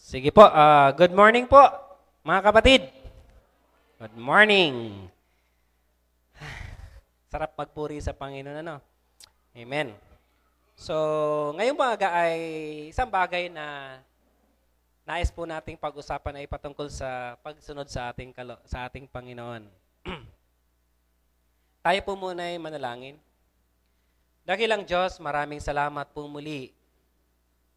Sige po, good morning po, mga kapatid. Good morning. Sarap magpuri sa Panginoon, ano? Amen. So, ngayong umaga ay isang bagay na nais po nating pag-usapan ay patungkol sa pagsunod sa ating Panginoon. Tayo po muna ay manalangin. Dakilang Diyos, maraming salamat po muli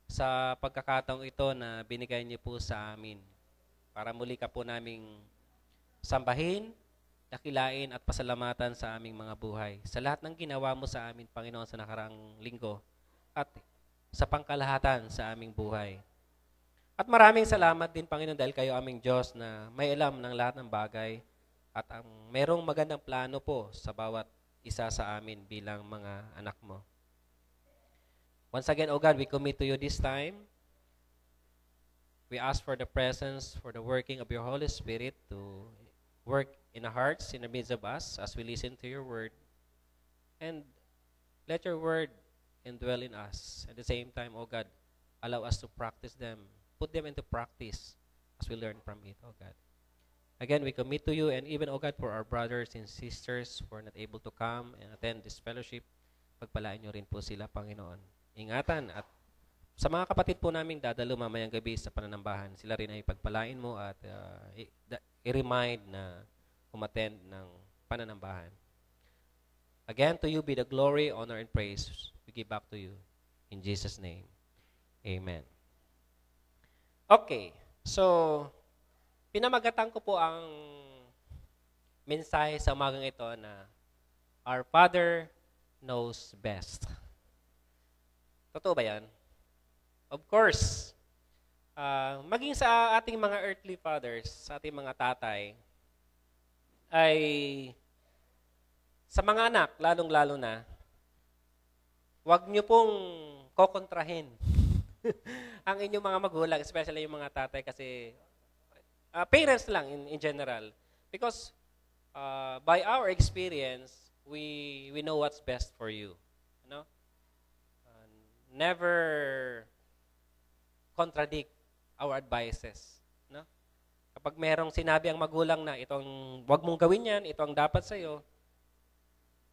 sa pagkakataong ito na binigay niyo po sa amin para muli ka po naming sambahin, dakilain at pasalamatan sa aming mga buhay. Sa lahat ng ginawa mo sa amin, Panginoon, sa nakaraang linggo at sa pangkalahatan sa aming buhay. At maraming salamat din, Panginoon, dahil kayo aming Diyos na may alam ng lahat ng bagay at ang merong magandang plano po sa bawat isa sa amin bilang mga anak mo. Once again, O God, we commit to you this time. We ask for the presence, for the working of your Holy Spirit to work in our hearts, in the midst of us, as we listen to your word. And let your word indwell in us. At the same time, O God, allow us to practice them, put them into practice as we learn from it, O God. Again, we commit to you and even, O God, for our brothers and sisters who are not able to come and attend this fellowship, pagpalain niyo rin po sila, Panginoon. Ingatan at sa mga kapatid po namin dadalo mamayang gabi sa pananambahan, sila rin ay pagpalain mo at i-remind na umattend ng pananambahan. Again, to you be the glory, honor, and praise. We give back to you. In Jesus' name, amen. Okay, so pinamagatan ko po ang mensahe sa umagang ito na Our Father knows best. Totoo ba yan? Of course. Maging sa ating mga earthly fathers, sa ating mga tatay, ay sa mga anak, lalong-lalo na, huwag nyo pong kokontrahin ang inyong mga magulang, especially yung mga tatay kasi parents lang in general. Because by our experience, we know what's best for you. You know? Never contradict our advices. No? Kapag merong sinabi ang magulang na itong wag mong gawin yan, ito ang dapat sa'yo,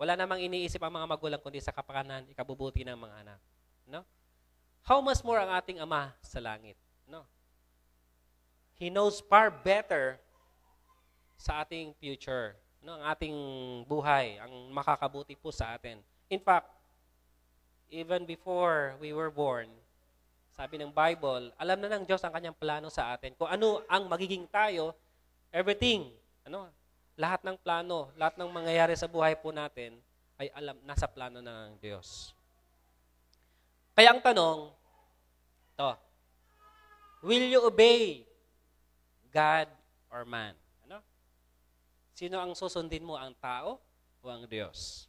wala namang iniisip ang mga magulang kundi sa kapakanan, ikabubuti ng mga anak. No? How much more ang ating Ama sa langit? No? He knows far better sa ating future, no? Ang ating buhay, ang makakabuti po sa atin. In fact, even before we were born, sabi ng Bible, alam na ng Diyos ang kanyang plano sa atin. Kung ano ang magiging tayo, everything, lahat ng plano, lahat ng mangyayari sa buhay po natin, ay nasa plano ng Diyos. Kaya ang tanong, will you obey God or man? Sino ang susundin mo, ang tao o ang Diyos?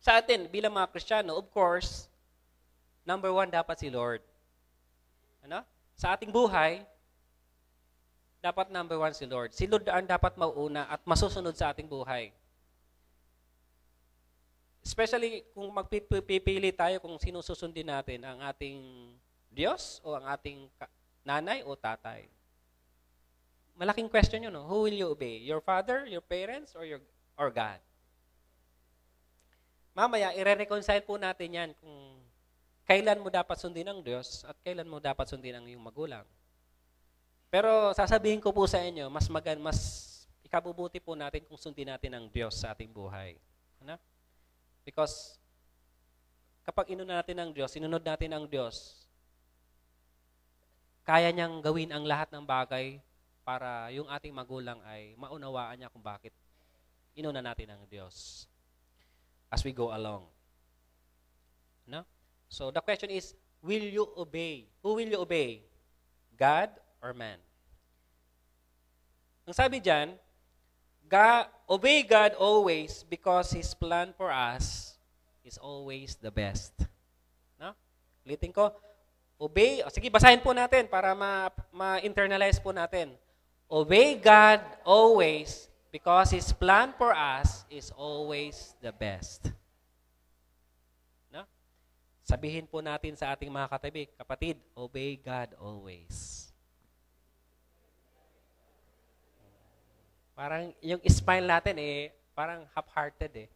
Sa atin, bilang mga Kristiyano, of course, number one dapat si Lord. Sa ating buhay, dapat number one si Lord. Si Lord ang dapat mauuna at masusunod sa ating buhay. Especially kung magpipili tayo kung sino susundin natin, ang ating Diyos o ang ating nanay o tatay. Malaking question yun, no? Who will you obey? Your father, your parents, or God? Mamaya, i-reconcile po natin yan kung kailan mo dapat sundin ang Diyos at kailan mo dapat sundin ang iyong magulang. Pero sasabihin ko po sa inyo, mas ikabubuti po natin kung sundin natin ang Diyos sa ating buhay. Because kapag inunod natin ang Diyos, kaya niyang gawin ang lahat ng bagay para yung ating magulang ay maunawaan niya kung bakit inuna natin ang Diyos as we go along. So the question is, will you obey? Who will you obey? God or man? Ang sabi diyan, obey God always because His plan for us is always the best. Ulitin ko, obey. Sige, basahin po natin para ma-internalize po natin. Obey God always because His plan for us is always the best. Sabihin po natin sa ating mga katabi, kapatid, obey God always. Parang yung smile natin parang half-hearted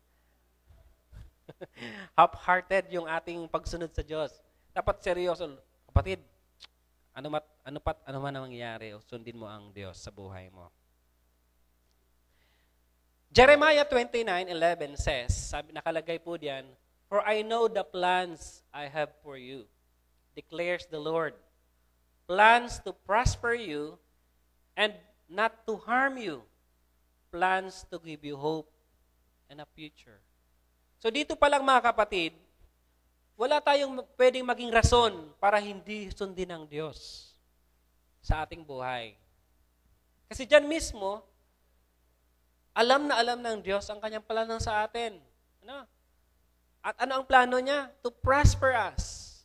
half-hearted yung ating pagsunod sa Diyos. Dapat seryoso. Kapatid, ano man ang mangyayari, sundin mo ang Diyos sa buhay mo. Jeremiah 29:11 says, nakalagay po diyan, "For I know the plans I have for you, declares the Lord. Plans to prosper you and not to harm you. Plans to give you hope and a future." So dito pa lang mga kapatid, wala tayong pwedeng maging rason para hindi sundin ang Diyos sa ating buhay. Kasi diyan mismo, alam na alam ng Diyos ang kanyang plano sa atin. Ano? At ano ang plano niya? To prosper us.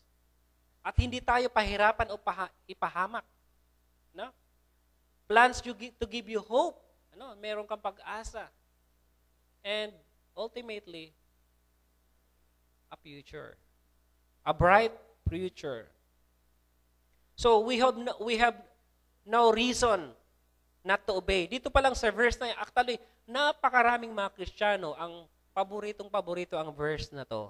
At hindi tayo pahirapan o ipahamak. No? Plans to give you hope. Meron kang pag-asa. And ultimately, a future. A bright future. So we have no reason not to obey. Dito pa lang sa verse na yan, actually, napakaraming mga Kristiyano ang paborito ang verse na to.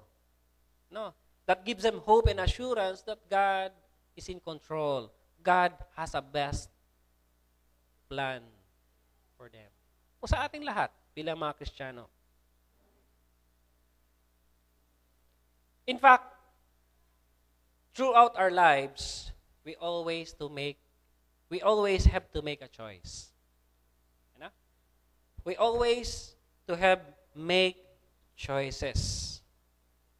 No? That gives them hope and assurance that God is in control. God has a best plan for them. O sa ating lahat, bilang mga Kristiyano. In fact, throughout our lives, we always have to make a choice. We always make choices.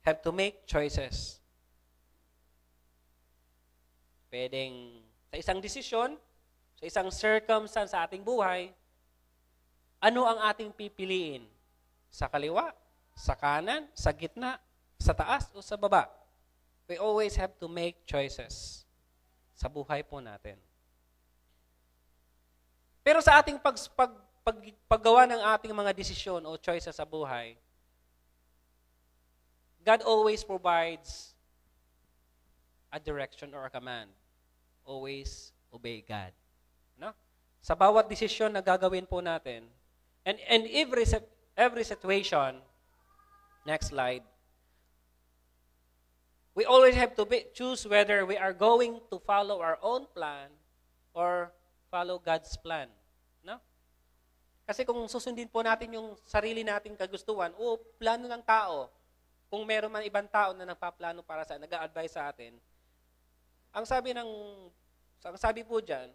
Have to make choices. Pwedeng sa isang desisyon, sa isang circumstance sa ating buhay, ano ang ating pipiliin? Sa kaliwa, sa kanan, sa gitna, sa taas o sa baba? We always have to make choices sa buhay po natin. Pero sa ating paggawa ng ating mga desisyon o choices sa buhay, God always provides a direction or a command. Always obey God. No? Sa bawat desisyon na gagawin po natin, and every situation, next slide, we always have to choose whether we are going to follow our own plan or follow God's plan. No? Kasi kung susundin po natin yung sarili nating kagustuhan o plano ng tao, kung meron man ibang tao na nagpaplano para sa nag-a-advise sa atin, ang sabi po diyan,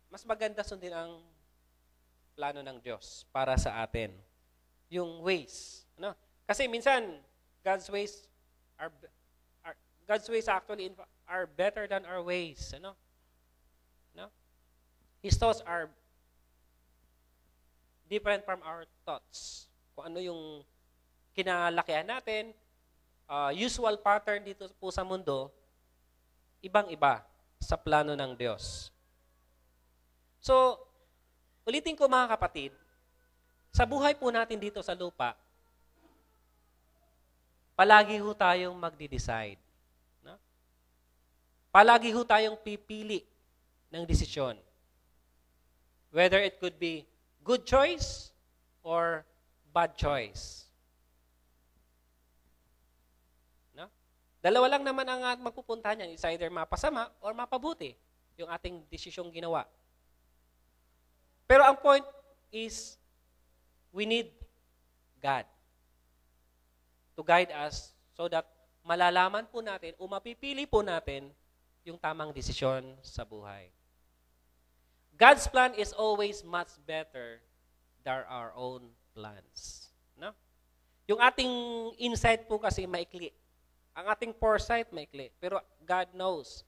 mas maganda sundin ang plano ng Diyos para sa atin. Yung ways, no? Kasi minsan God's ways actually are better than our ways, ano? No? His thoughts are different from our thoughts. Kung ano yung kinalakihan natin, usual pattern dito po sa mundo, ibang-iba sa plano ng Diyos. So, ulitin ko mga kapatid, sa buhay po natin dito sa lupa, palagi ho tayong magdi-decide. No? Palagi ho tayong pipili ng desisyon. Whether it could be good choice or bad choice. No? Dalawa lang naman ang mapupuntahan niyan. It's either mapasama or mapabuti yung ating desisyong ginawa. Pero ang point is, we need God to guide us so that malalaman po natin o mapipili po natin yung tamang desisyon sa buhay. God's plan is always much better than our own plans. No? Yung ating insight po kasi maikli. Ang ating foresight maikli. Pero God knows.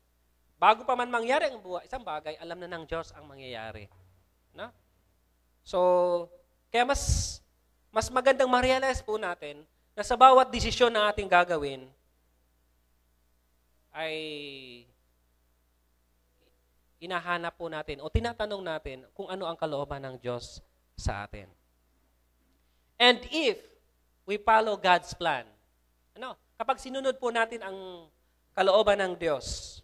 Bago pa man mangyari ang buhay, isang bagay, alam na ng Diyos ang mangyayari. No? So, kaya mas magandang ma-realize po natin na sa bawat desisyon na ating gagawin ay inahanap po natin o tinatanong natin kung ano ang kalooban ng Diyos sa atin. And if we follow God's plan, kapag sinunod po natin ang kalooban ng Diyos,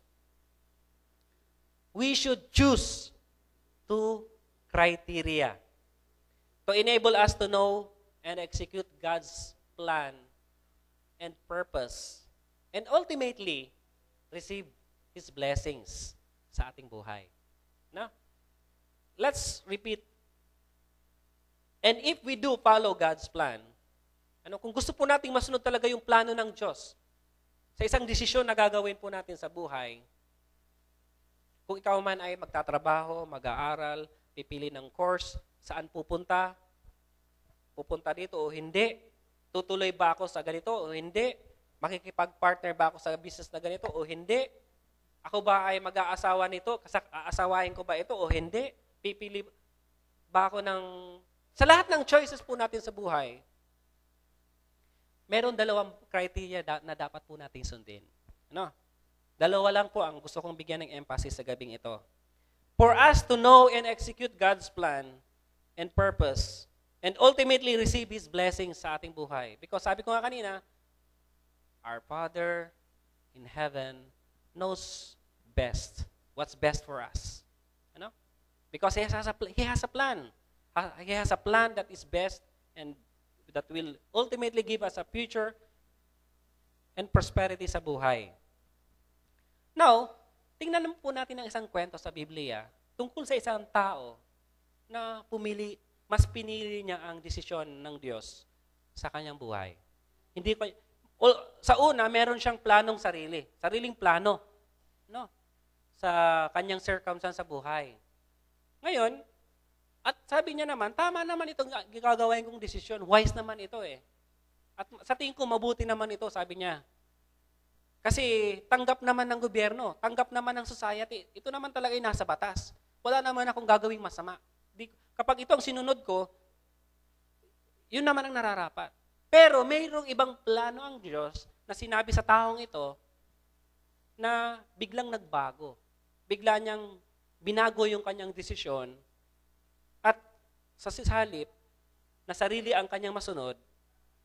we should choose to criteria to enable us to know and execute God's plan and purpose and ultimately receive His blessings sa ating buhay. No? Let's repeat. And if we do follow God's plan, kung gusto po nating masunod talaga yung plano ng Diyos sa isang desisyon na gagawin po natin sa buhay, kung ikaw man ay magtatrabaho, mag-aaral, pipili ng course, saan pupunta dito o hindi, tutuloy ba ako sa ganito o hindi, makikipag-partner ba ako sa business na ganito o hindi, ako ba ay mag-aasawa nito, aasawahin ko ba ito o hindi, pipili ba ako sa lahat ng choices po natin sa buhay, meron dalawang criteria na dapat po natin sundin. Dalawa lang po ang gusto kong bigyan ng emphasis sa gabing ito. For us to know and execute God's plan and purpose and ultimately receive His blessings sa ating buhay. Because sabi ko nga kanina, our Father in heaven knows best. What's best for us. Because He has a plan. He has a plan that is best and that will ultimately give us a future and prosperity sa buhay. Now, tingnan po natin ang isang kwento sa Biblia tungkol sa isang tao na mas pinili niya ang desisyon ng Diyos sa kanyang buhay. Sa una, meron siyang sariling plano, sa kanyang circumstance sa buhay. Ngayon, at sabi niya naman, tama naman itong gagawin kong desisyon, wise naman ito eh. At sa tingin ko, mabuti naman ito, sabi niya. Kasi tanggap naman ng gobyerno, tanggap naman ng society. Ito naman talaga yung nasa batas. Wala naman akong gagawing masama. Kapag ito ang sinunod ko, yun naman ang nararapat. Pero mayroong ibang plano ang Diyos na sinabi sa taong ito na biglang nagbago. Bigla niyang binago yung kanyang desisyon at sa halip na sarili ang kanyang masunod,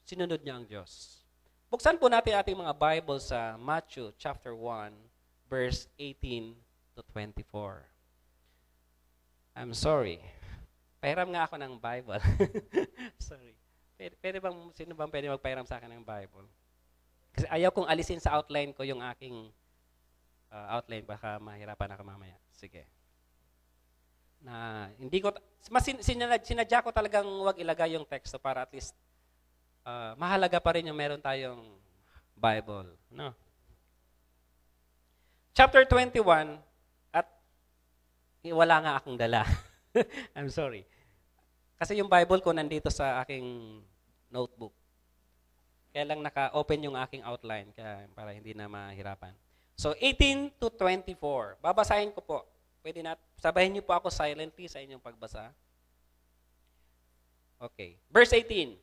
sinunod niya ang Diyos. Buksan po natin ating mga Bible sa Matthew chapter 1, verse 18 to 24. I'm sorry. Pahiram nga ako ng Bible. Sorry. Sino bang pwede magpahiram sa akin ng Bible? Kasi ayaw kong alisin sa outline ko yung aking outline. Baka mahirapan ako mamaya. Sige. Sinadya ko talagang wag ilagay yung teksto para at least mahalaga pa rin yung meron tayong Bible. Chapter 21, at wala nga akong dala. I'm sorry. Kasi yung Bible ko nandito sa aking notebook. Kaya lang naka-open yung aking outline kaya para hindi na mahirapan. So 18 to 24. Babasahin ko po. Pwede na, sabahin niyo po ako silently sa inyong pagbasa. Okay. Verse 18.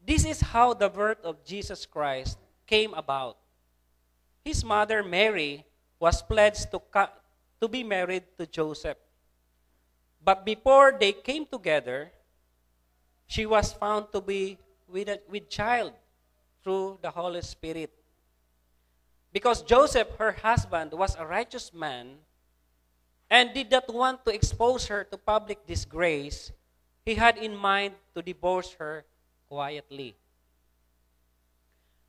This is how the birth of Jesus Christ came about. His mother Mary was pledged to be married to Joseph. But before they came together, she was found to be with child through the Holy Spirit. Because Joseph, her husband, was a righteous man and did not want to expose her to public disgrace, he had in mind to divorce her quietly.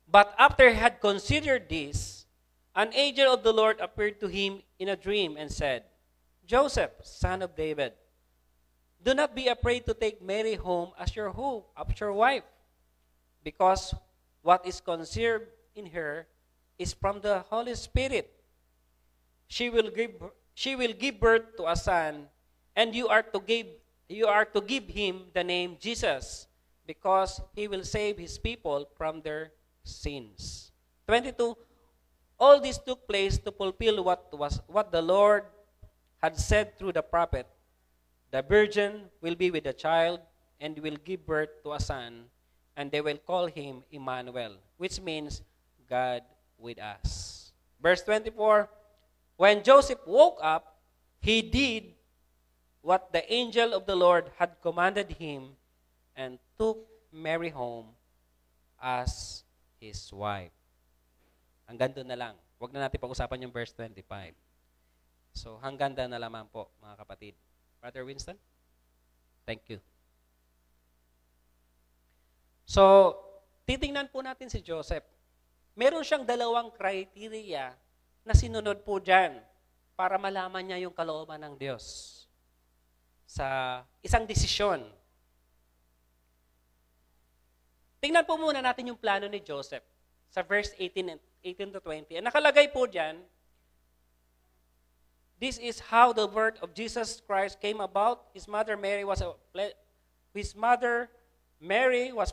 But after he had considered this, an angel of the Lord appeared to him in a dream and said, Joseph, son of David, do not be afraid to take Mary home as your wife, because what is conceived in her is from the Holy Spirit. She will give birth to a son, and you are to give him the name Jesus, because he will save his people from their sins. 22. All this took place to fulfill what the Lord had said through the prophet. The virgin will be with a child and will give birth to a son, and they will call him Emmanuel, which means God with us. Verse 24, when Joseph woke up, he did what the angel of the Lord had commanded him and took Mary home as his wife. Hanggang doon na lang. Huwag na natin pag-usapan yung verse 25. So, hanggang doon na lamang po, mga kapatid. Brother Winston? Thank you. So, titingnan po natin si Joseph. Meron siyang dalawang criteria na sinunod po dyan para malaman niya yung kalooban ng Diyos sa isang desisyon. Tingnan po muna natin yung plano ni Joseph sa verse 18 to 20. And nakalagay po dyan, this is how the birth of Jesus Christ came about. His mother Mary was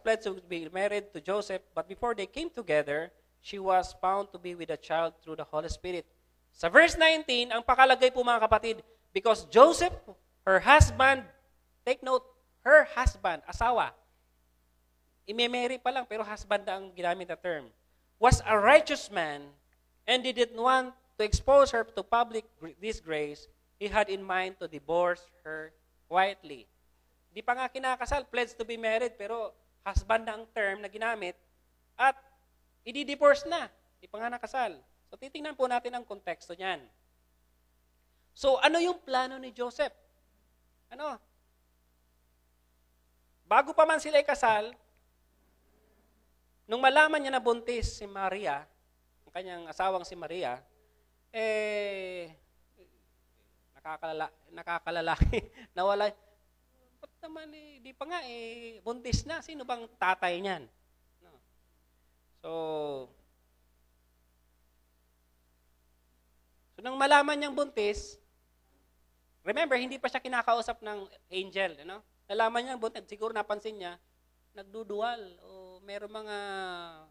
pledged to be married to Joseph, but before they came together, she was found to be with a child through the Holy Spirit. Sa verse 19, ang pakalagay po mga kapatid, because Joseph, her husband, take note, her husband, asawa, ime-marry pa lang, pero husband na ang ginamit na term, was a righteous man and didn't want to expose her to public disgrace. He had in mind to divorce her quietly. Di pa nga kinakasal, pledged to be married, pero husband na ang term na ginamit at i-divorce na. Di pa nga nakasal. So titingnan po natin ang konteksto niyan. So ano yung plano ni Joseph? Ano? Bago pa man sila ikasal, nung malaman niya na buntis si Maria, ang kanyang asawang si Maria, nakakalaki, nawala. Ba't naman di pa nga buntis na, sino bang tatay niyan? No. So nung malaman niyang buntis, remember, hindi pa siya kinakausap ng angel, ano? Nalaman niya buntis, siguro napansin niya, nagdudual o meron mga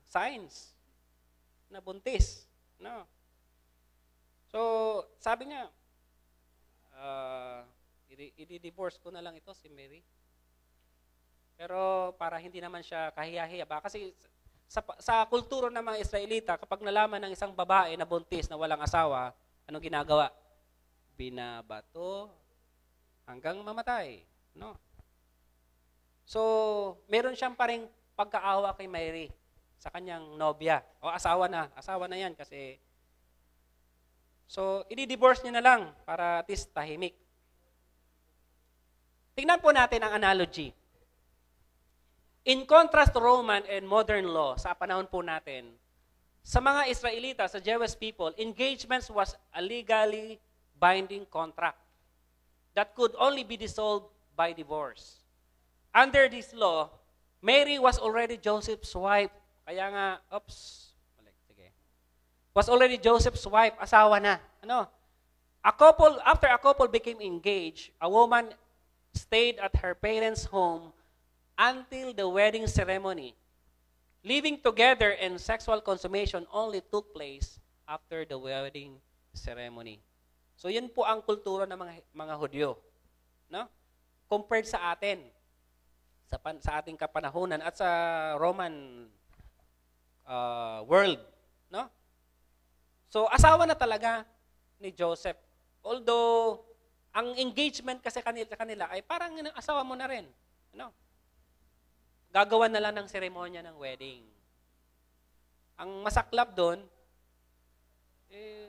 signs na buntis, no? So, sabi niya, i-divorce ko na lang ito si Mary. Pero para hindi naman siya kahiya-hiya ba? Kasi sa kulturo ng mga Israelita, kapag nalaman ng isang babae na buntis na walang asawa, anong ginagawa? Binabato hanggang mamatay, no? So, meron siyang paring pagkaawa kay Mary sa kanyang nobya. O asawa na yan kasi. So, i-divorce niya na lang para at least tahimik. Tingnan po natin ang analogy. In contrast to Roman and modern law, sa panahon po natin, sa mga Israelita, sa Jewish people, engagements was a legally binding contract that could only be dissolved by divorce. Under this law, Mary was already Joseph's wife. Kaya nga, was already Joseph's wife, asawa na. Ano? After a couple became engaged, a woman stayed at her parents' home until the wedding ceremony. Living together and sexual consummation only took place after the wedding ceremony. So yun po ang kultura ng mga Hudyo, no? Compared sa atin, sa ating kapanahunan at sa Roman world, no? So asawa na talaga ni Joseph. Although ang engagement kasi kanila ay parang asawa mo na rin, no? Gagawan na lang ng seremonya ng wedding. Ang masaklap doon,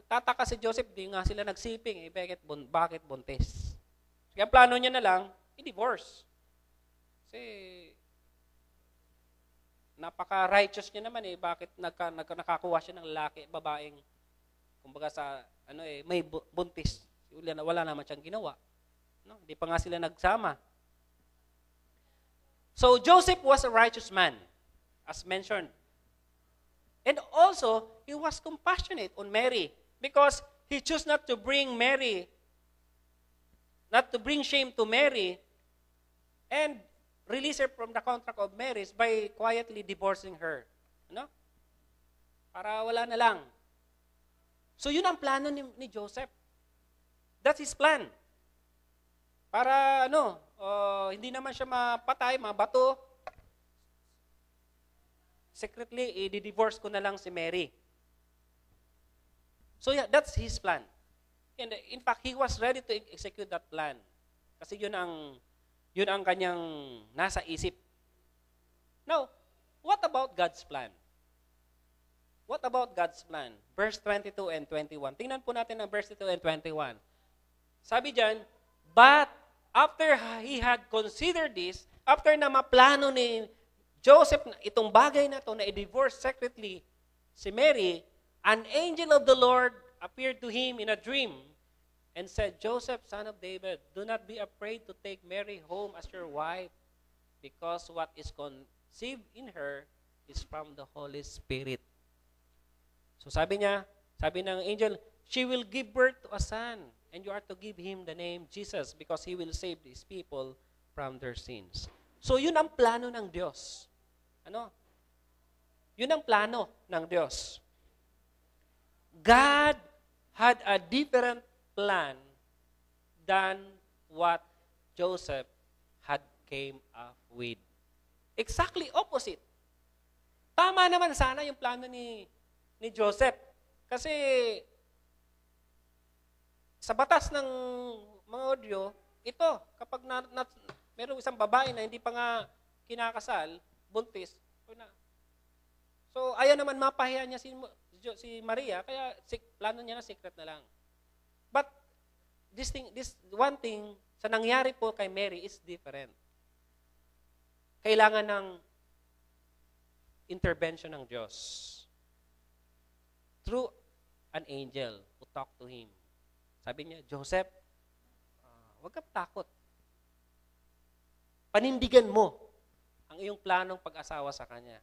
tataka si Joseph, di nga sila nagsiping, bakit buntis? Kaya plano niya na lang, i-divorce. Kasi napaka-righteous niya naman bakit nakakuha siya ng lalaki, babaeng, kumbaga sa, may buntis. Wala naman siyang ginawa. No? Di pa nga sila nagsama. So, Joseph was a righteous man, as mentioned. And also, he was compassionate on Mary because he chose not to bring shame to Mary and release her from the contract of marriage by quietly divorcing her. Ano? Para wala na lang. So, yun ang plano ni Joseph. That's his plan. Para hindi naman siya mapatay, mabato. Secretly, i-divorce ko na lang si Mary. So yeah, that's his plan. And in fact, he was ready to execute that plan. Kasi yun ang kanyang nasa isip. Now, what about God's plan? What about God's plan? Verse 22 and 21. Tingnan po natin ang verse 22 and 21. Sabi diyan, but after he had considered this, after na maplano ni Joseph na itong bagay na to na i-divorce secretly si Mary, an angel of the Lord appeared to him in a dream and said, Joseph, son of David, do not be afraid to take Mary home as your wife, because what is conceived in her is from the Holy Spirit. So sabi ng angel, she will give birth to a son, and you are to give him the name Jesus, because he will save these people from their sins. So yun ang plano ng Diyos. Yun ang plano ng Diyos. God had a different plan than what Joseph had came up with. Exactly opposite. Tama naman sana yung plano ni Joseph. Kasi sa batas ng mga audio, ito, kapag merong isang babae na hindi pa nga kinakasal, buntis, so ayaw naman mapahiya niya si Maria, kaya plano niya na secret na lang. But this one thing sa nangyari po kay Mary is different. Kailangan ng intervention ng Diyos through an angel who talked to him. Sabi niya, Joseph, huwag kang takot. Panindigan mo ang iyong planong pag-asawa sa kanya,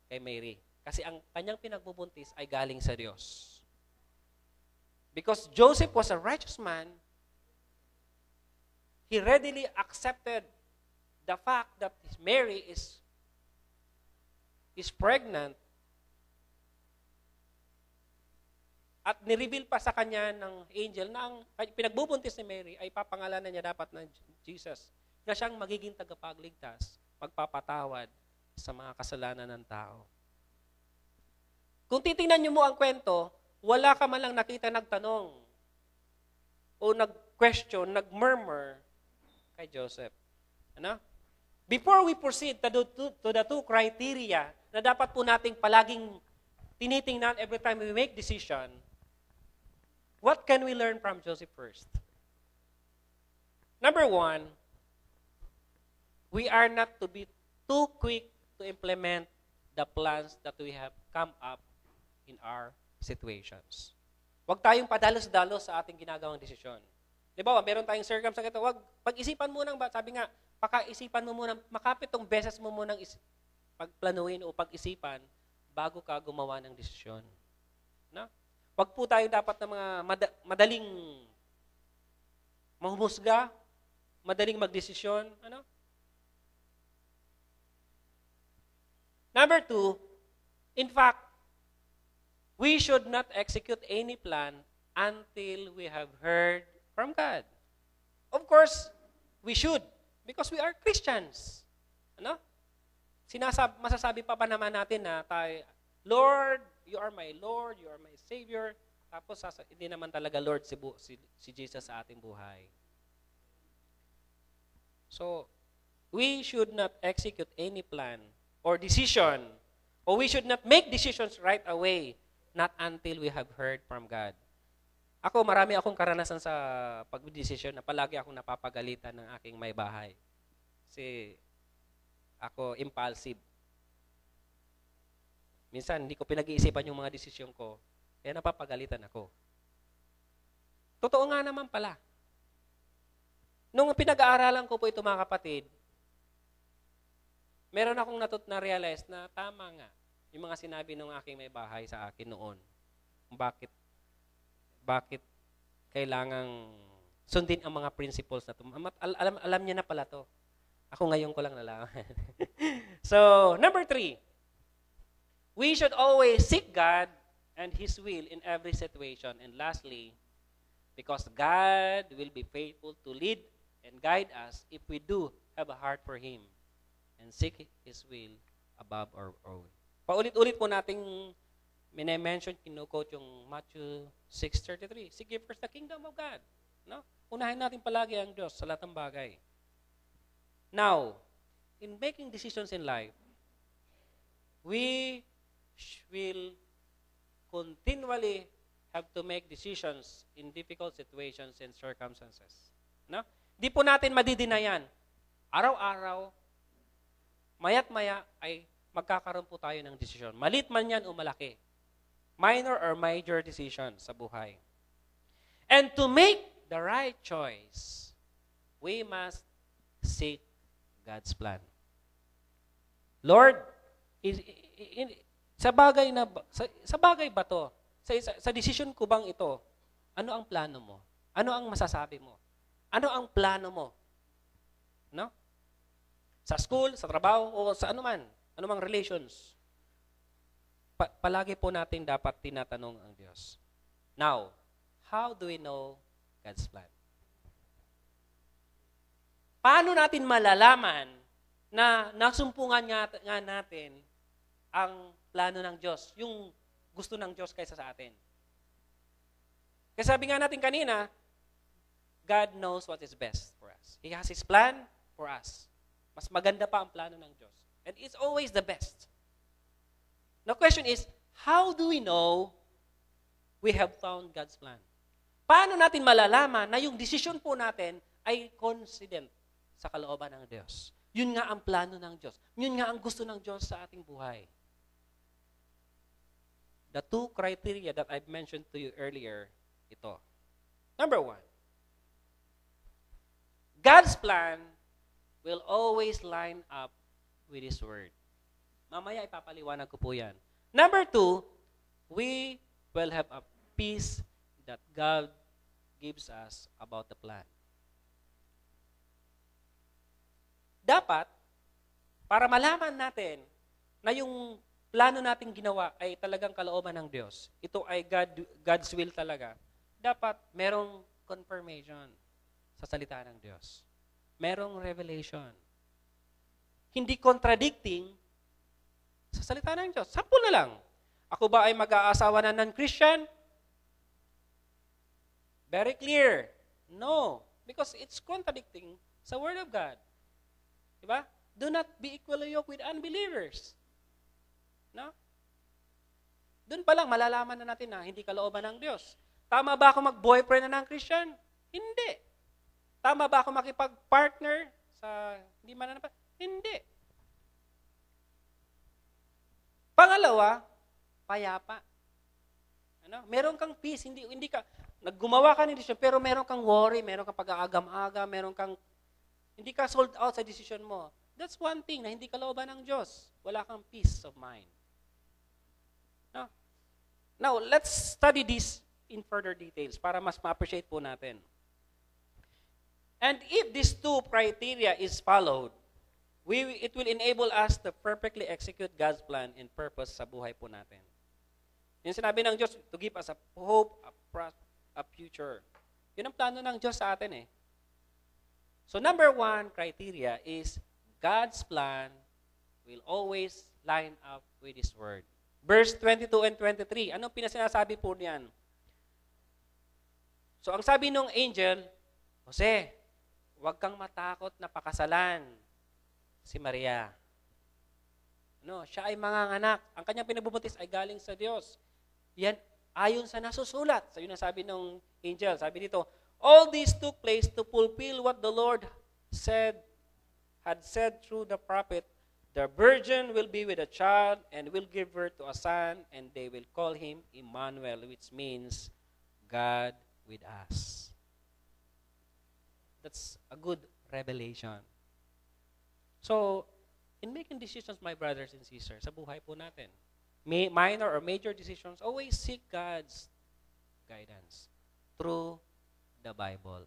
kay Mary. Kasi ang kanyang pinagbubuntis ay galing sa Diyos. Because Joseph was a righteous man, he readily accepted the fact that Mary is pregnant, at nireveal pa sa kanya ng angel na ang pinagbubuntis ni Mary ay papangalanan niya dapat ng Jesus, na siyang magiging tagapagligtas, magpapatawad sa mga kasalanan ng tao. Kung titingnan niyo mo ang kwento, wala ka man lang nakita nagtanong o nag-question, nag-murmur kay Joseph. Before we proceed to the two criteria na dapat po nating palaging tinitingnan every time we make decision, what can we learn from Joseph first? Number one, we are not to be too quick to implement the plans that we have come up in our situations. Huwag tayong padalos-dalos sa ating ginagawang desisyon. Di ba, meron tayong circumstance ito, pag-isipan mo nang, sabi nga, pakaisipan mo muna, makapitong beses mo munang pagplanuin o pag-isipan bago ka gumawa ng desisyon. Huwag po tayo dapat na mga madaling mahumusga, madaling magdesisyon. Number two, in fact, we should not execute any plan until we have heard from God. Of course, we should, because we are Christians. Masasabi pa naman natin na tayo, Lord, you are my Lord, you are my Savior. Tapos hindi naman talaga Lord si Jesus sa ating buhay. So, we should not execute any plan or decision, or we should not make decisions right away, not until we have heard from God. Marami akong karanasan sa pagdesisyon na palagi akong napapagalitan ng aking may bahay. Kasi ako impulsive. Minsan, hindi ko pinag-iisipan yung mga desisyon ko, kaya napapagalitan ako. Totoo nga naman pala. Nung pinag-aaralan ko po ito mga kapatid, meron akong na-realize na tama nga yung mga sinabi ng aking may bahay sa akin noon. Bakit kailangang sundin ang mga principles na ito. Alam niya na pala to. Ako ngayon ko lang nalaman. So, number 3, we should always seek God and His will in every situation. And lastly, because God will be faithful to lead and guide us if we do have a heart for Him and seek His will above our own. Paulit-ulit po nating mine-mention, kinu-quote yung Matthew 6:33. Seek ye first the kingdom of God. Unahin natin palagi ang Diyos sa lahat ng bagay. Now, in making decisions in life, we will continually have to make decisions in difficult situations and circumstances. Di po natin madidinayan. Araw-araw, maya't maya ay magkakaroon po tayo ng desisyon. Malit man yan o malaki. Minor or major decision sa buhay. And to make the right choice, we must seek God's plan. Lord, sa bagay ba to? Sa decision ko bang ito? Ano ang plano mo? Ano ang masasabi mo? Ano ang plano mo? No? Sa school, sa trabaho, o sa anumang relations. Palagi po natin dapat tinatanong ang Diyos. Now, how do we know God's plan? Paano natin malalaman na nasumpungan nga natin ang plano ng Diyos, yung gusto ng Diyos kaysa sa atin? Kasi sabi nga natin kanina, God knows what is best for us. He has His plan for us. Mas maganda pa ang plano ng Diyos. And it's always the best. The question is, how do we know we have found God's plan? Paano natin malalaman na yung desisyon po natin ay coincident sa kalooban ng Diyos? Yun nga ang plano ng Diyos. Yun nga ang gusto ng Diyos sa ating buhay. The two criteria that I've mentioned to you earlier, ito. Number 1, God's plan will always line up with His Word. Mamaya ipapaliwanag ko po yan. Number 2, we will have a peace that God gives us about the plan. Dapat, para malaman natin na yung plano nating ginawa ay talagang kalooban ng Diyos, ito ay God's will talaga, dapat merong confirmation sa salita ng Diyos. Merong revelation. Hindi contradicting sa salita ng Diyos. Sample na lang. Ako ba ay mag-aasawa na non-Christian? Very clear. No. Because it's contradicting sa Word of God. Diba? Do not be equally yoked with unbelievers. No? Doon pa lang, malalaman na natin na hindi kalooban ng Diyos. Tama ba ako mag-boyfriend na ng Christian? Hindi. Tama ba ako makipag-partner sa hindi mananapat? Hindi. Pangalawa, payapa. Ano? Meron kang peace, hindi ka naggumawa ka ng decision pero meron kang worry, meron kang pag-aagam-agam, hindi ka sold out sa decision mo. That's one thing na hindi kalooban ng Diyos. Wala kang peace of mind. No? Now, let's study this in further details para mas ma-appreciate po natin. And if these two criteria is followed, it will enable us to perfectly execute God's plan and purpose sa buhay po natin. Yung sinabi ng Diyos, to give us a hope, a future. Yun ang plano ng Diyos sa atin eh. So number 1 criteria is God's plan will always line up with His Word. Verse 22 and 23, anong pinasinasabi po niyan? So ang sabi ng angel, Jose, huwag kang matakot na pakasalan si Maria. Siya ay manganganak. Ang kanyang pinabubuntis ay galing sa Diyos. Yan ayon sa nasusulat. So yun ang sabi ng angel. Sabi dito, all this took place to fulfill what the Lord had said through the prophet, the virgin will be with a child and will give birth to a son, and they will call him Emmanuel, which means God with us. That's a good revelation. So, in making decisions, my brothers and sisters, sa buhay po natin, minor or major decisions, always seek God's guidance through the Bible,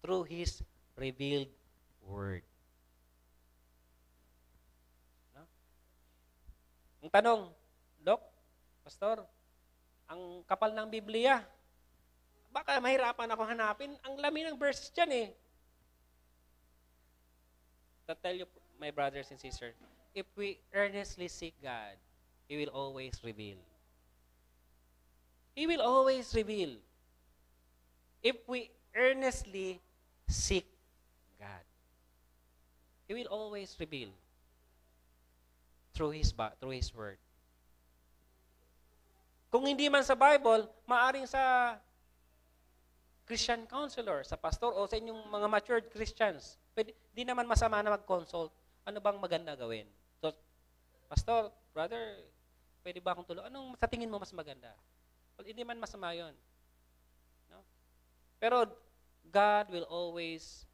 through His revealed Word. No? Ang tanong, Doc, Pastor, ang kapal ng Biblia, baka mahirapan ako hanapin. Ang lami ng verses dyan eh. To tell you, my brothers and sisters, if we earnestly seek God, He will always reveal. He will always reveal. If we earnestly seek God, He will always reveal through His Word. Kung hindi man sa Bible, maaring sa Christian counselor, sa pastor, o sa inyong mga matured Christians. Di naman masama na mag-consult. Ano bang maganda gawin? So, pastor, brother, pwede ba akong tulong? Anong sa tingin mo mas maganda? Well, hindi man masama yun. No? Pero God will always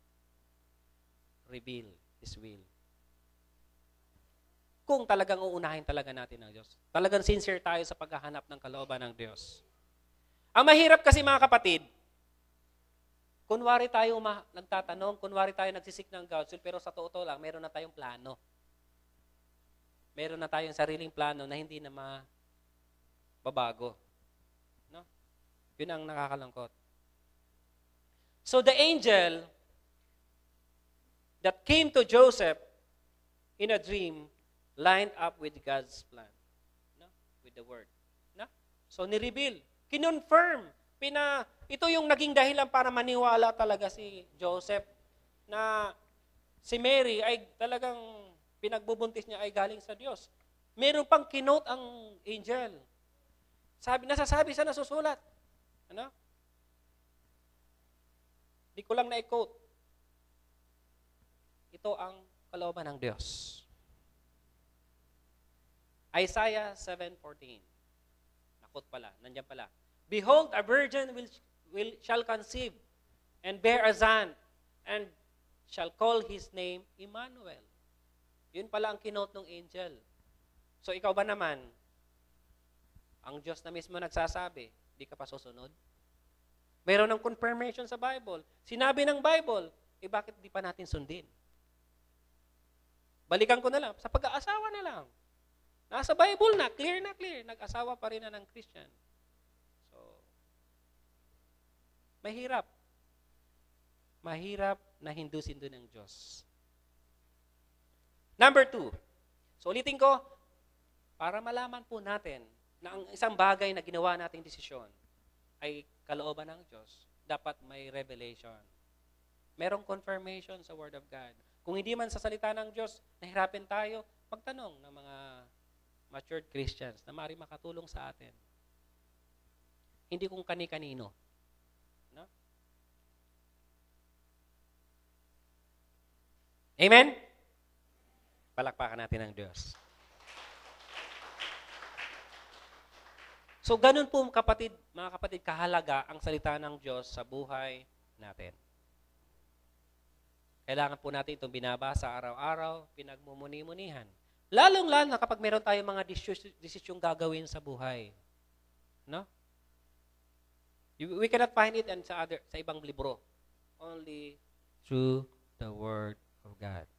reveal His will. Kung talagang uunahin talaga natin ang Diyos. Talagang sincere tayo sa paghahanap ng kalooban ng Diyos. Ang mahirap kasi mga kapatid, kunwari tayo nagtatanong, kunwari tayo nagsisik ng God's will, pero sa totoo lang, meron na tayong plano. Meron na tayong sariling plano na hindi na mababago. No? Yun ang nakakalangkot. So the angel that came to Joseph in a dream lined up with God's plan. No? With the word. No? So ni-reveal, kinonfirm, ito yung naging dahilan para maniwala talaga si Joseph na si Mary ay talagang pinagbubuntis niya ay galing sa Diyos. Meron pang kinote ang angel. Nasasabi sa nasusulat. Ano? Di ko lang na-quote. Ito ang kalooban ng Diyos. Isaiah 7:14. Nakot pala, nandiyan pala. Behold, a virgin shall conceive and bear a son and shall call his name Emmanuel. Yun pala ang kinote ng angel. So ikaw ba naman, ang Diyos na mismo nagsasabi, di ka pa susunod? Mayroon ng confirmation sa Bible. Sinabi ng Bible, bakit di pa natin sundin? Balikan ko na lang, sa pag-aasawa na lang. Nasa Bible na, clear, nag-asawa pa rin na ng Christian. So, mahirap. Mahirap na hindusin doon ng Diyos. Number 2. So, ulitin ko, para malaman po natin na ang isang bagay na ginawa nating desisyon ay kalooban ng Diyos, dapat may revelation. Merong confirmation sa Word of God. Kung hindi man sa salita ng Diyos, nahirapin tayo, magtanong ng mga matured Christians na maaaring makatulong sa atin. Hindi kung kani-kanino. No? Amen? Palakpakan natin ang Diyos. So, ganun po mga kapatid, kahalaga ang salita ng Diyos sa buhay natin. Kailangan po natin itong binabasa araw-araw, pinagmumuni-munihan. Lalong-lalo na kapag meron tayong mga desisyong gagawin sa buhay. No? We cannot find it sa ibang libro. Only through the Word of God.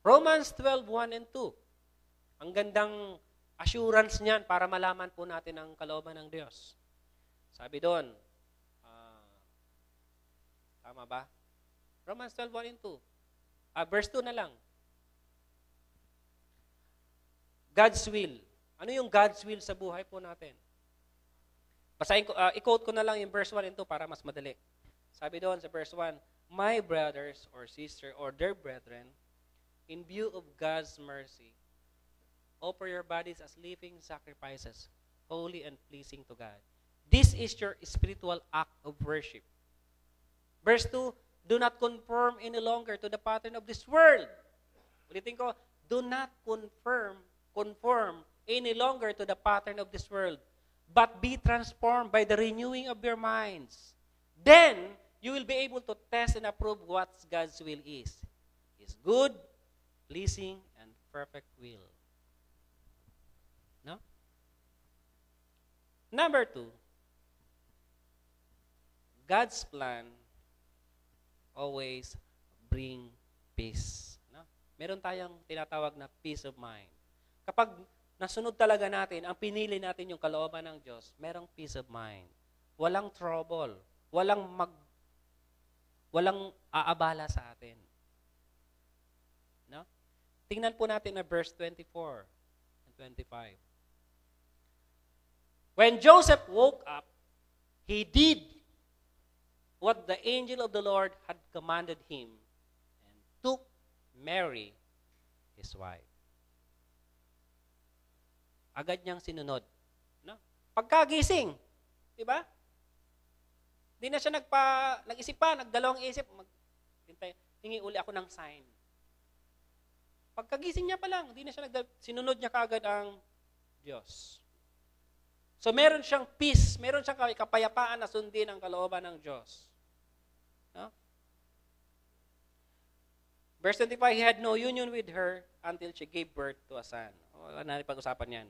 Romans 12:1 and 2. Ang gandang assurance niyan para malaman po natin ang kalooban ng Diyos. Sabi doon, tama ba? Romans 12:1 and 2. Verse 2 na lang. God's will. Ano yung God's will sa buhay po natin? Basahin ko, i-quote ko na lang yung verse 1 and 2 para mas madali. Sabi doon sa verse 1, my brothers or sister or their brethren, in view of God's mercy, offer your bodies as living sacrifices, holy and pleasing to God. This is your spiritual act of worship. Verse 2, do not conform any longer to the pattern of this world. Ulitin ko, do not conform any longer to the pattern of this world, but be transformed by the renewing of your minds. Then, you will be able to test and approve what God's will is. His good, pleasing, and perfect will. No? Number 2, God's plan always bring peace. No? Meron tayong tinatawag na peace of mind. Kapag nasunod talaga natin, ang pinili natin yung kalooban ng Diyos, merong peace of mind. Walang trouble. Walang aabala sa atin. No? Tingnan po natin na verse 24 and 25. When Joseph woke up, he did what the angel of the Lord had commanded him and took Mary, his wife. Agad niyang sinunod. No? Pagkagising, di ba? Hindi na siya nag-isip pa, nagdalawang isip, hingi uli ako ng sign. Pagkagising niya pa lang, sinunod niya kaagad ang Diyos. So meron siyang peace, meron siyang kapayapaan na sundin ang kalooban ng Diyos. No? Verse 25, he had no union with her until she gave birth to a son. Wala na pag-usapan yan.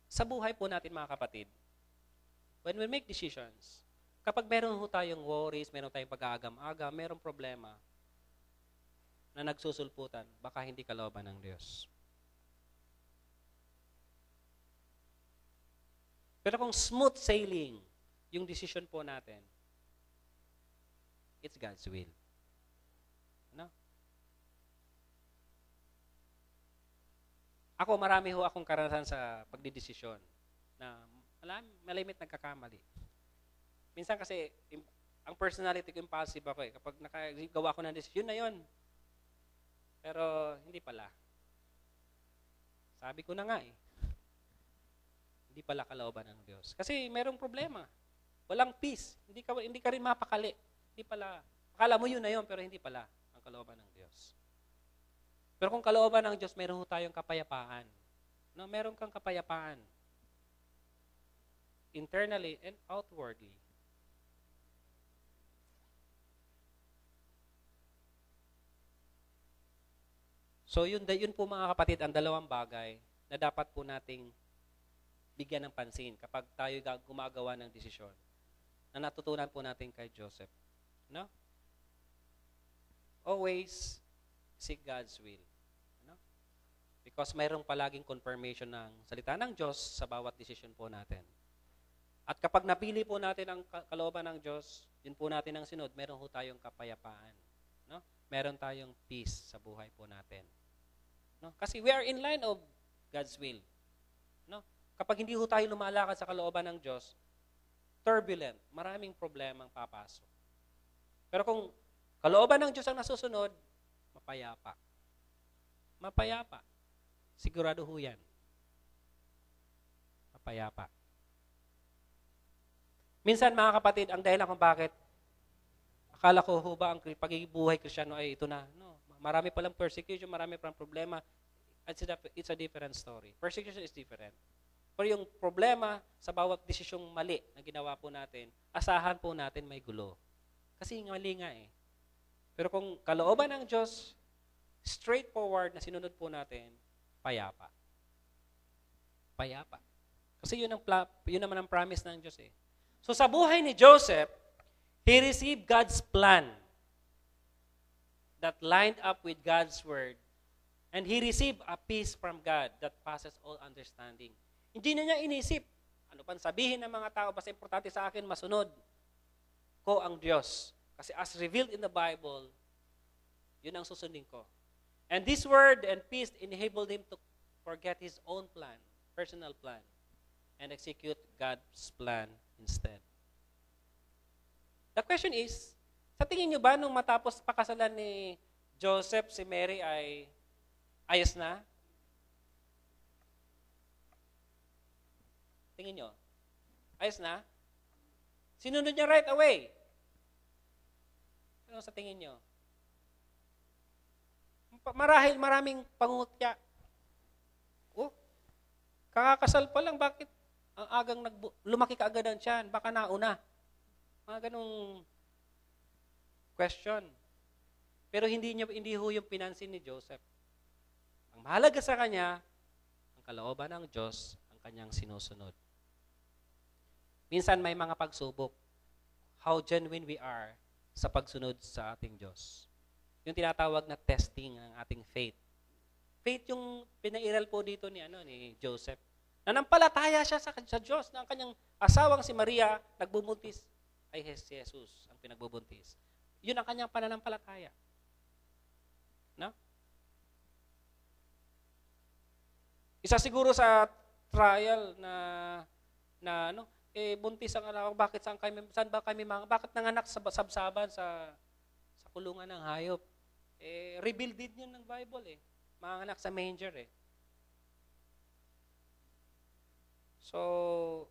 Sa buhay po natin mga kapatid, when we make decisions, kapag meron ho tayong worries, meron tayong pag-aagam-agam, merong problema na nagsusulputan, baka hindi kalooban ng Diyos. Pero kung smooth sailing yung decision po natin, it's God's will. Ano? Ako, marami ho akong karanasan sa pagdidesisyon na malimit nagkakamali. Minsan kasi, ang personality ko impulsive ako eh. Kapag nakagawa ko ng decision, na yun. Pero, hindi pala. Sabi ko na nga eh. Hindi pala kalooban ng Diyos. Kasi merong problema. Walang peace. Hindi ka rin mapakali. Hindi pala. Akala mo yun na yun, pero hindi pala ang kalooban ng Diyos. Pero kung kalooban ng Diyos, meron tayong kapayapaan. No, meron kang kapayapaan. Internally and outwardly. So yun po mga kapatid, ang dalawang bagay na dapat po nating bigyan ng pansin kapag tayo gumagawa ng desisyon na natutunan po natin kay Joseph. No? Always seek God's will. No? Because mayroong palaging confirmation ng salita ng Diyos sa bawat desisyon po natin. At kapag napili po natin ang kalooban ng Diyos, yun po natin ang sinod, meron po tayong kapayapaan. No? Meron tayong peace sa buhay po natin. No? Kasi we are in line of God's will. No? Kapag hindi ho tayo lumalakad sa kalooban ng Diyos, turbulent, maraming problemang papasok. Pero kung kalooban ng Diyos ang nasusunod, mapayapa. Mapayapa. Sigurado ho yan. Mapayapa. Minsan mga kapatid, ang dahilan kung bakit akala ko ho ba ang pagiging buhay Kristiyano ay ito na. No. Marami palang persecution, marami palang problema. It's a different story. Persecution is different. Pero yung problema sa bawat desisyong mali na ginawa po natin, asahan po natin may gulo. Kasi mali nga eh. Pero kung kalooban ng Diyos, straightforward na sinunod po natin, payapa. Payapa. Kasi yun naman ang promise ng Diyos eh. So sa buhay ni Joseph, he received God's plan that lined up with God's word. And he received a peace from God that passes all understanding. Hindi na niya inisip. Ano pang sabihin ng mga tao, basta importante sa akin, masunod ko ang Diyos. Kasi as revealed in the Bible, yun ang susundin ko. And this word and peace enabled him to forget his own plan, personal plan, and execute God's plan instead. The question is, sa tingin nyo ba nung matapos pakasalan ni Joseph, si Mary ay ayos na? Tingin nyo? Ayos na? Sinunod niya right away. Ano sa tingin nyo? Marahil maraming pangungutya. Oh, kakakasal pa lang, bakit ang agang lumaki ka agad ang tiyan? Baka nauna. Mga ganong question. Pero hindi ho yung pinansin ni Joseph. Ang mahalaga sa kanya, ang kalooban ng Diyos, ang kanyang sinusunod. Minsan may mga pagsubok. How genuine we are sa pagsunod sa ating Diyos. Yung tinatawag na testing ng ating faith. Faith yung pinairal po dito ni Joseph. Nanampalataya siya sa Diyos na ang kanyang asawang si Maria nagbubuntis ay si Jesus ang pinagbubuntis. Yun ang kanyang pananampalataya. No? Isa siguro sa trial na buntis ang anak ko, bakit nanganak sa sabsaban sa kulungan ng hayop? Revealed din yun ng Bible eh. Manganak sa manger eh. So,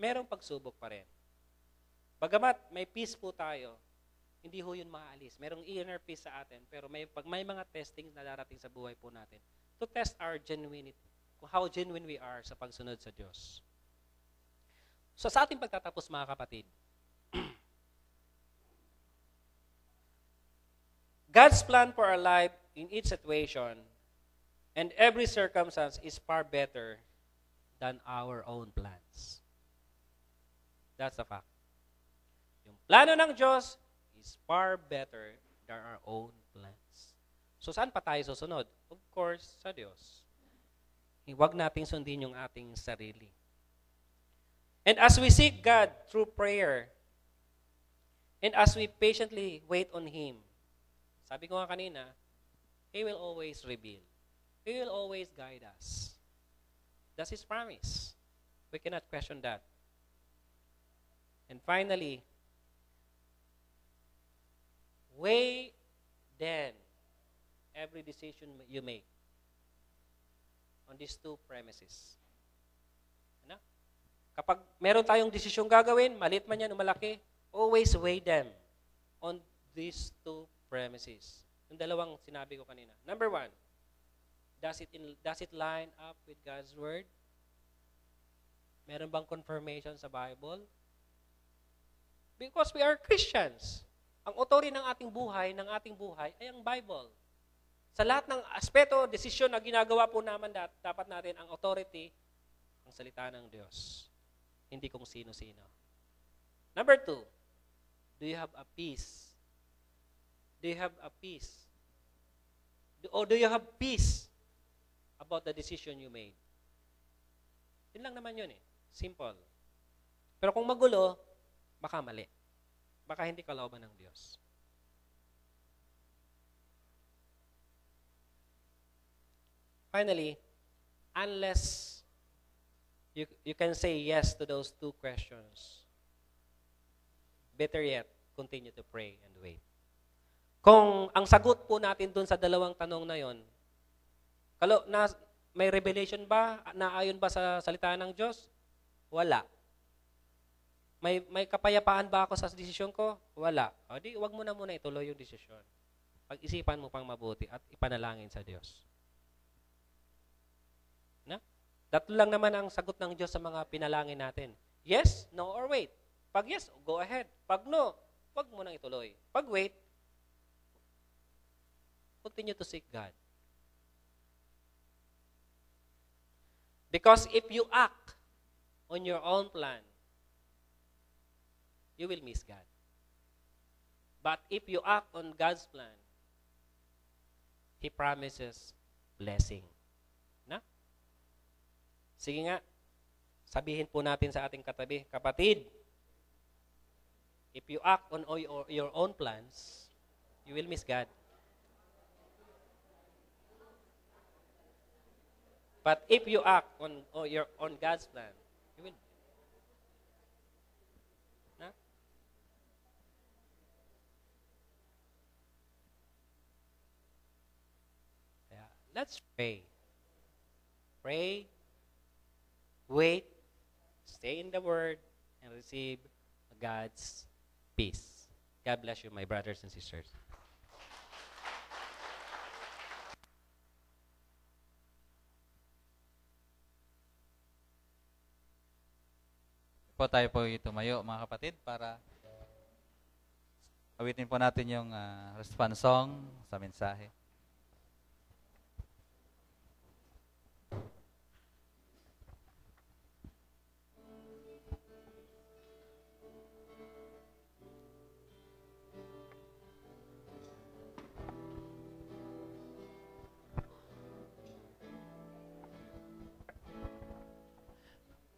merong pagsubok pa rin. Bagamat may peace po tayo, hindi ho yun maalis. Merong inner peace sa atin, pero pag may mga testing na darating sa buhay po natin to test our genuinity, kung how genuine we are sa pagsunod sa Diyos. So sa ating pagtatapos mga kapatid, God's plan for our life in each situation and every circumstance is far better than our own plans. That's the fact. Yung plano ng Diyos is far better than our own plans. So saan pa tayo susunod? Of course, sa Diyos. Huwag nating sundin yung ating sarili. And as we seek God through prayer, and as we patiently wait on Him, sabi ko nga kanina, He will always reveal. He will always guide us. That's His promise. We cannot question that. And finally, weigh then every decision you make on these two premises. Ano? Kapag meron tayong decisyong gagawin, maliit man yan o malaki, always weigh them on these two premises. Yung dalawang sinabi ko kanina. Number 1, does it line up with God's Word? Meron bang confirmation sa Bible? Because we are Christians. Ang authority ng ating buhay ay ang Bible. Sa lahat ng aspeto, desisyon na ginagawa po naman, dapat natin ang authority, ang salita ng Diyos. Hindi kung sino-sino. Number 2, do you have a peace? Do you have a peace? Or do you have peace about the decision you made? Yun lang naman yun eh. Simple. Pero kung magulo, baka mali. Baka hindi kalooban ng Diyos. Finally, unless you can say yes to those two questions, better yet, continue to pray and wait. Kung ang sagot po natin dun sa dalawang tanong na yon, may revelation ba? Naayon ba sa salita ng Diyos? Wala. May kapayapaan ba ako sa desisyon ko? Wala. O di, wag mo na muna ituloy yung desisyon. Pag-isipan mo pang mabuti at ipanalangin sa Diyos. Na? Tatlo lang naman ang sagot ng Diyos sa mga pinalangin natin. Yes, no, or wait. Pag yes, go ahead. Pag no, wag mo nang ituloy. Pag wait, continue to seek God. Because if you act on your own plan, you will miss God. But if you act on God's plan, He promises blessing. Na? Sige nga, sabihin po natin sa ating katabi, kapatid, if you act on your own plans, you will miss God. But if you act on God's plan, you will. Na? Yeah. Let's pray. Pray, wait, stay in the Word, and receive God's peace. God bless you, my brothers and sisters. Po tayo po tumayo mga kapatid para awitin po natin yung response song sa mensahe.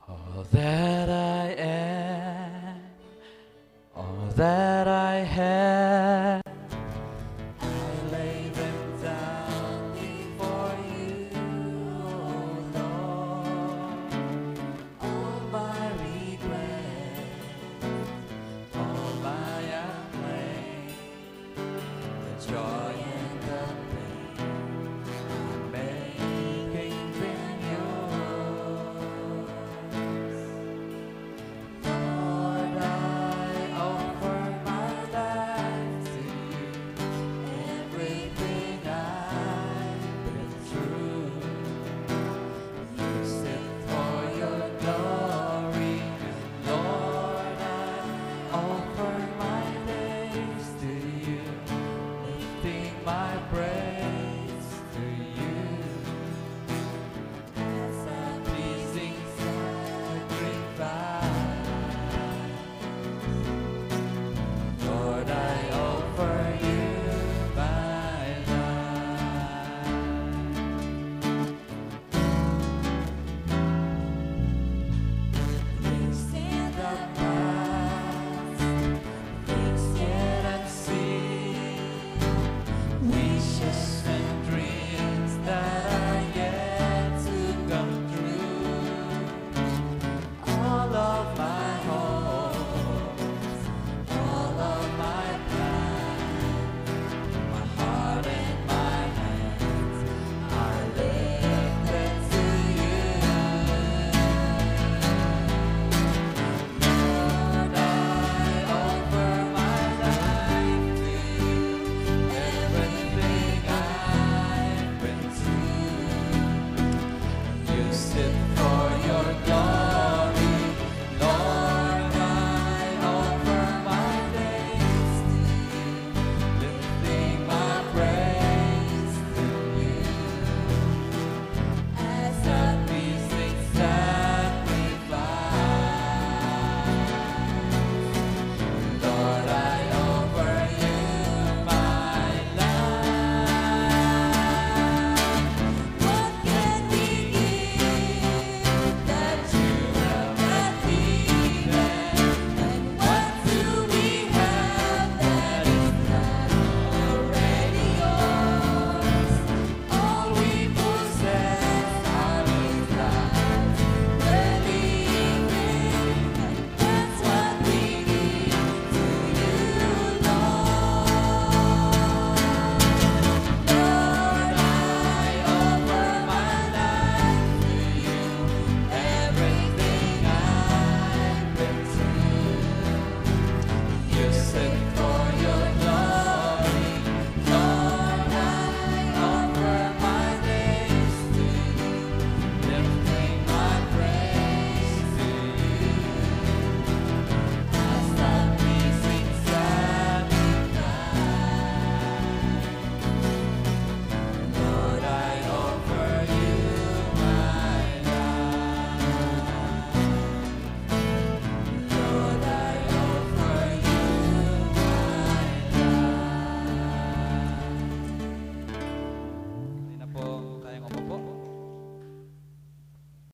All that I am, all that I have, I lay them down before you, oh Lord. All my regrets, all my acclaim, the joy and the pain, I'm making them yours. use it for